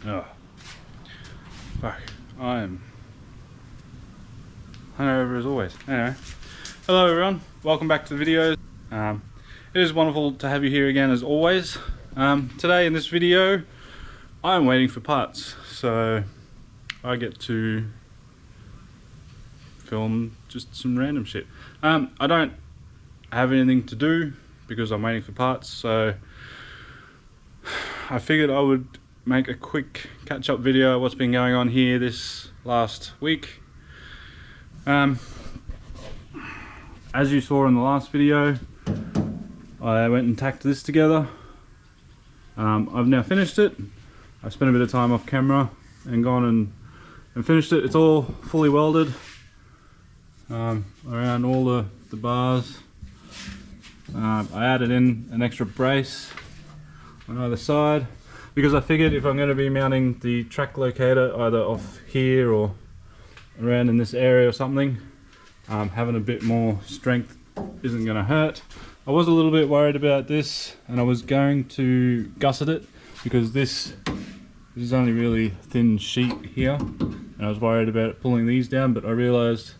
Oh, fuck. I am hungover as always. Anyway, hello everyone. Welcome back to the videos. It is wonderful to have you here again as always. Today in this video, I'm waiting for parts, so I get to film just some random shit. I don't have anything to do because I'm waiting for parts, so I figured I would make a quick catch-up video of what's been going on here this last week. As you saw in the last video, I went and tacked this together. I've now finished it. I've spent a bit of time off camera and gone and finished it. It's all fully welded around all the bars. I added in an extra brace on either side because I figured if I'm going to be mounting the track locator either off here or around in this area or something, having a bit more strength isn't going to hurt. I was a little bit worried about this, and I was going to gusset it because this is only really thin sheet here, and I was worried about pulling these down, but I realized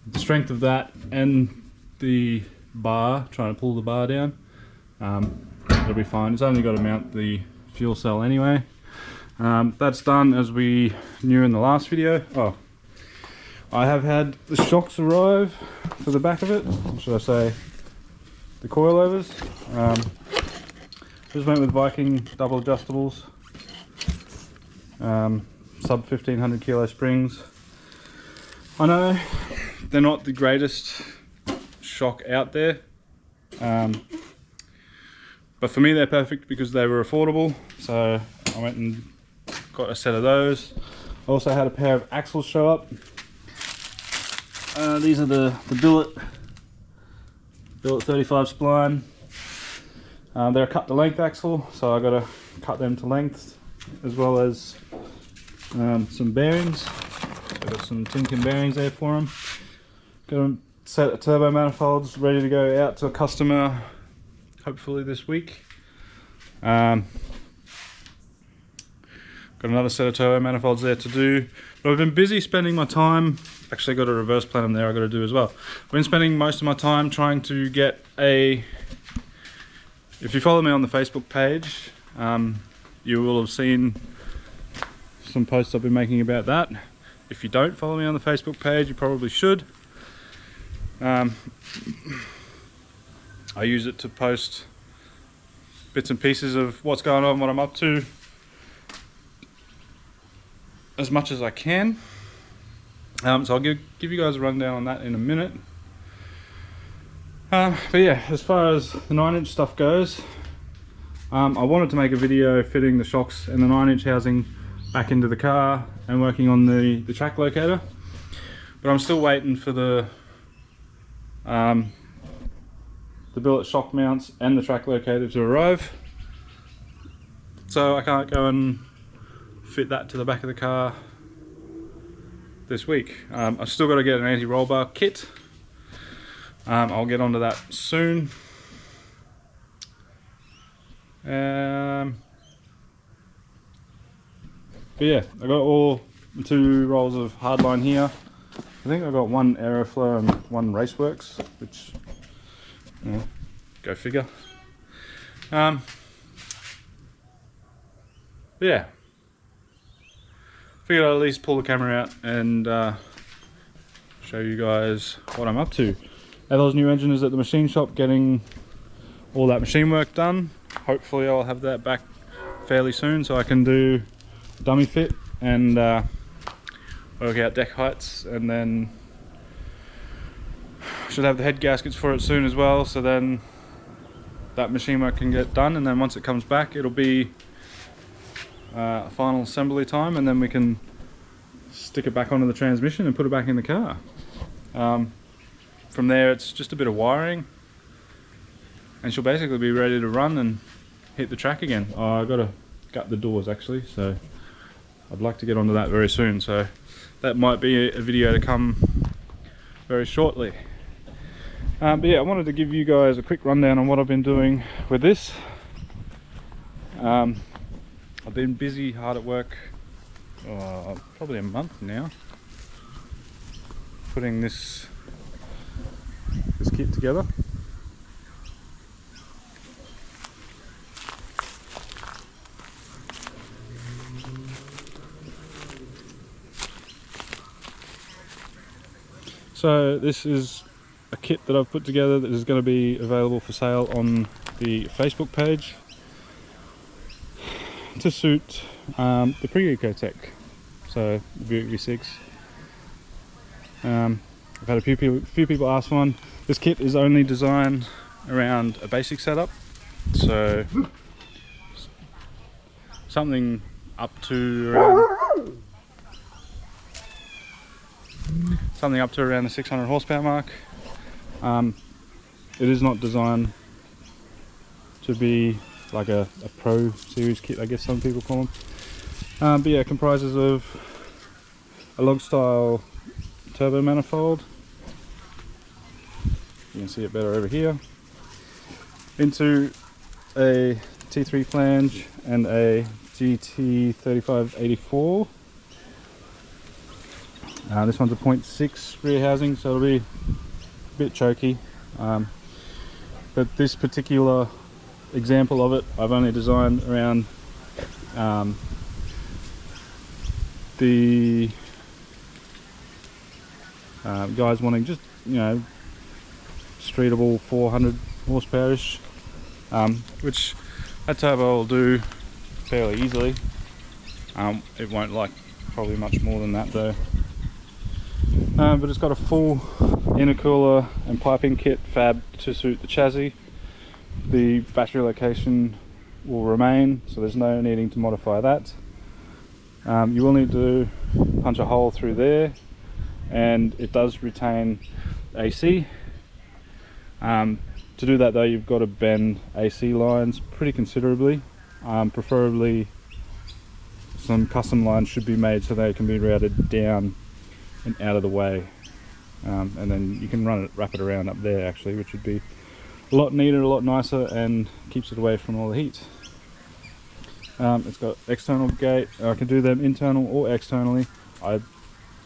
the strength of that and the bar, trying to pull the bar down, it'll be fine. It's only got to mount the fuel cell anyway. That's done as we knew in the last video. Oh, I have had the shocks arrive for the back of it, or should I say the coilovers. Just went with Viking double adjustables, sub 1500 kilo springs. I know they're not the greatest shock out there, but for me they're perfect because they were affordable, so I went and got a set of those. I also had a pair of axles show up. These are the billet 35 spline. They're a cut to length axle, so I got to cut them to length, as well as some bearings. I've got some Tinkin bearings there for them. Got a set of turbo manifolds ready to go out to a customer hopefully this week. Got another set of turbo manifolds there to do, but I've been busy spending my time. Actually got a reverse plenum there I got to do as well. I've been spending most of my time trying to get a, if you follow me on the Facebook page, you will have seen some posts I've been making about that. If you don't follow me on the Facebook page, you probably should. I use it to post bits and pieces of what's going on, what I'm up to, as much as I can. So I'll give you guys a rundown on that in a minute. But yeah, as far as the 9-inch stuff goes, I wanted to make a video fitting the shocks and the 9-inch housing back into the car and working on the track locator, but I'm still waiting for the billet shock mounts and the track locator to arrive, so I can't go and fit that to the back of the car this week. I've still got to get an anti-roll bar kit. I'll get onto that soon. But yeah, I got all the 2 rolls of hardline here. I think I got one Aeroflow and one Raceworks, which, you know, go figure. But yeah, figured I'd at least pull the camera out and show you guys what I'm up to. Ethel's new engine is at the machine shop getting all that machine work done. Hopefully I'll have that back fairly soon so I can do dummy fit and work out deck heights, and then should have the head gaskets for it soon as well, so then that machine work can get done, and then once it comes back it'll be final assembly time, and then we can stick it back onto the transmission and put it back in the car. From there it's just a bit of wiring and she'll basically be ready to run and hit the track again. Oh, I've got to gut the doors actually, so I'd like to get onto that very soon, so that might be a video to come very shortly. But yeah, I wanted to give you guys a quick rundown on what I've been doing with this. I've been busy, hard at work, probably a month now, putting this kit together. So this is a kit that I've put together that is going to be available for sale on the Facebook page to suit the pre-ecotec, so the Buick V6. I've had a few people ask for one. This kit is only designed around a basic setup, so something up to around the 600 horsepower mark. It is not designed to be like a pro series kit, I guess some people call them. But yeah, it comprises of a log style turbo manifold. You can see it better over here. Into a T3 flange and a GT3584. This one's a 0.6 rear housing, so it'll be a bit choky. But this particular example of it, I've only designed around the guys wanting just, you know, streetable 400 horsepower-ish, which that turbo will do fairly easily. It won't like probably much more than that though. But it's got a full intercooler and piping kit fab to suit the chassis. The battery location will remain, so there's no needing to modify that. You will need to punch a hole through there, and it does retain AC. To do that though, you've got to bend AC lines pretty considerably. Preferably some custom lines should be made so they can be routed down and out of the way, and then you can wrap it around up there actually, which would be a lot neater, a lot nicer, and keeps it away from all the heat. It's got external gate. I can do them internal or externally. I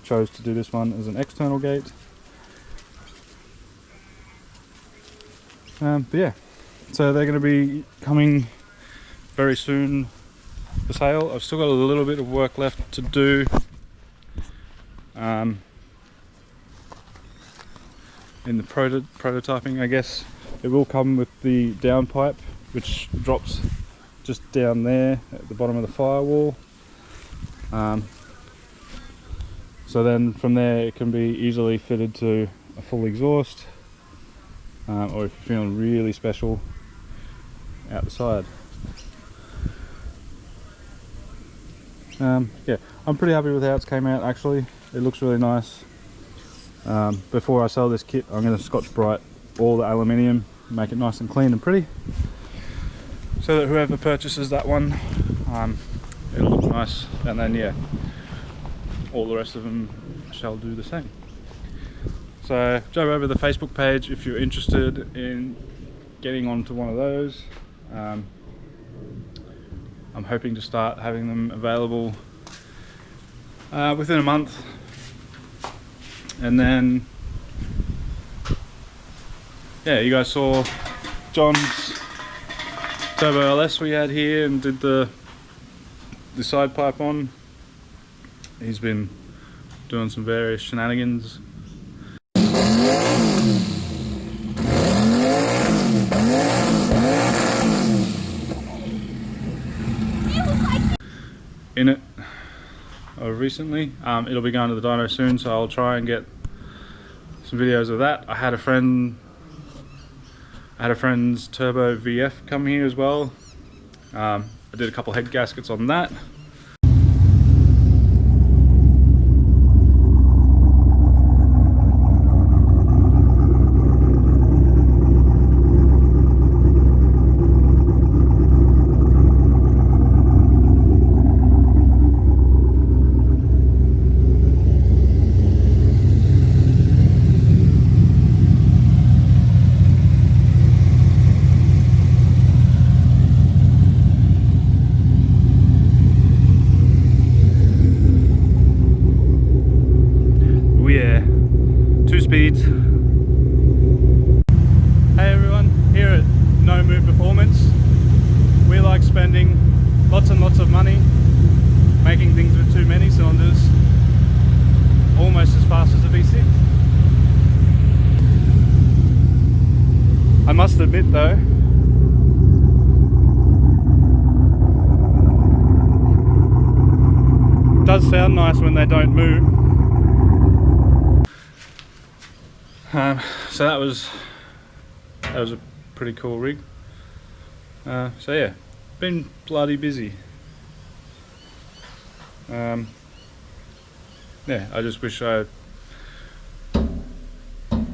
chose to do this one as an external gate. But yeah, so they're going to be coming very soon for sale. I've still got a little bit of work left to do. In the prototyping, I guess. It will come with the downpipe, which drops just down there at the bottom of the firewall. So then from there it can be easily fitted to a full exhaust, or if you're feeling really special, out the side. Yeah, I'm pretty happy with how it's came out actually. It looks really nice. Before I sell this kit, I'm going to Scotch Brite all the aluminium, make it nice and clean and pretty, so that whoever purchases that one, it'll look nice, and then yeah, all the rest of them shall do the same. So go over the Facebook page if you're interested in getting onto one of those. I'm hoping to start having them available within a month. And then, yeah, you guys saw John's Turbo LS we had here and did the side pipe on. He's been doing some various shenanigans. In it recently. It'll be going to the dyno soon, so I'll try and get some videos of that. I had a friend's Turbo VF come here as well. I did a couple head gaskets on that. move performance. We like spending lots and lots of money making things with too many cylinders almost as fast as a V6. I must admit though, it does sound nice when they don't move. So that was a pretty cool rig. So yeah, been bloody busy. Yeah, I just wish I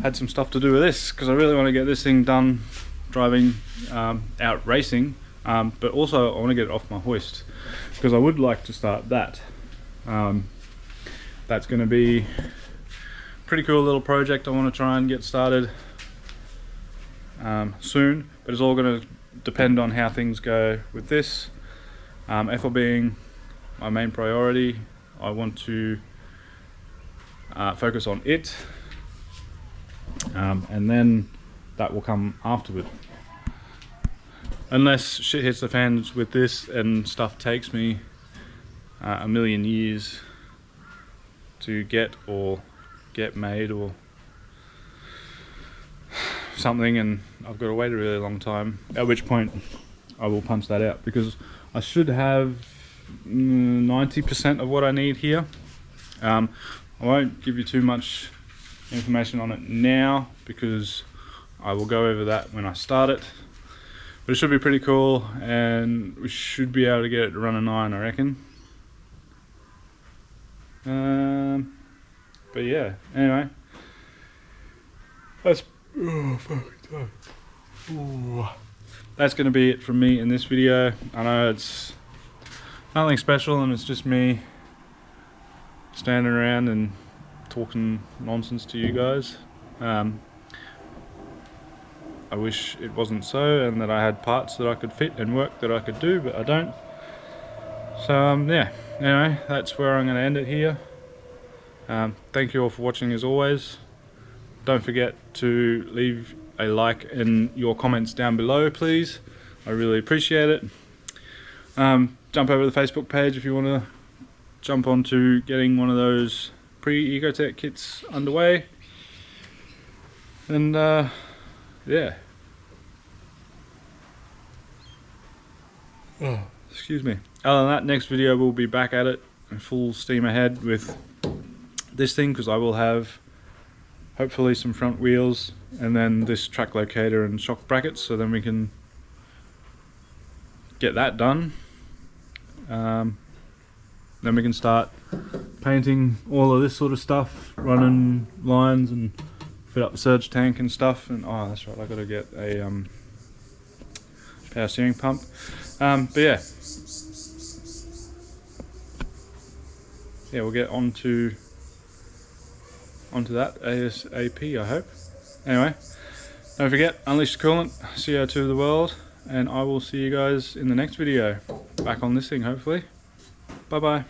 had some stuff to do with this, because I really want to get this thing done driving out racing, but also I want to get it off my hoist, because I would like to start that. That's going to be a pretty cool little project I want to try and get started soon, but it's all going to depend on how things go with this. Ethel being my main priority, I want to focus on it, and then that will come afterward. Unless shit hits the fans with this and stuff takes me a million years to get made or something, and I've got to wait a really long time, at which point I will punch that out, because I should have 90% of what I need here. I won't give you too much information on it now, because I will go over that when I start it, but it should be pretty cool, and we should be able to get it to run a 9, I reckon. But yeah, anyway, that's that's going to be it from me in this video. I know it's nothing special, and it's just me standing around and talking nonsense to you guys. I wish it wasn't so, and that I had parts that I could fit and work that I could do, but I don't. So yeah, anyway, that's where I'm going to end it here. Thank you all for watching as always. Don't forget to leave a like and your comments down below, please. I really appreciate it. Jump over to the Facebook page if you want to jump onto getting one of those pre-ecotec kits underway. And yeah. Oh, excuse me. Other than that, next video we'll be back at it and full steam ahead with this thing, because I will have hopefully some front wheels and then this track locator and shock brackets, so then we can get that done. Then we can start painting all of this sort of stuff, running lines and fit up the surge tank and stuff. And oh, that's right, I got to get a power steering pump. But yeah, we'll get onto that ASAP, I hope. Anyway, don't forget, unleash the coolant, CO2 to the world, and I will see you guys in the next video, back on this thing hopefully. Bye bye.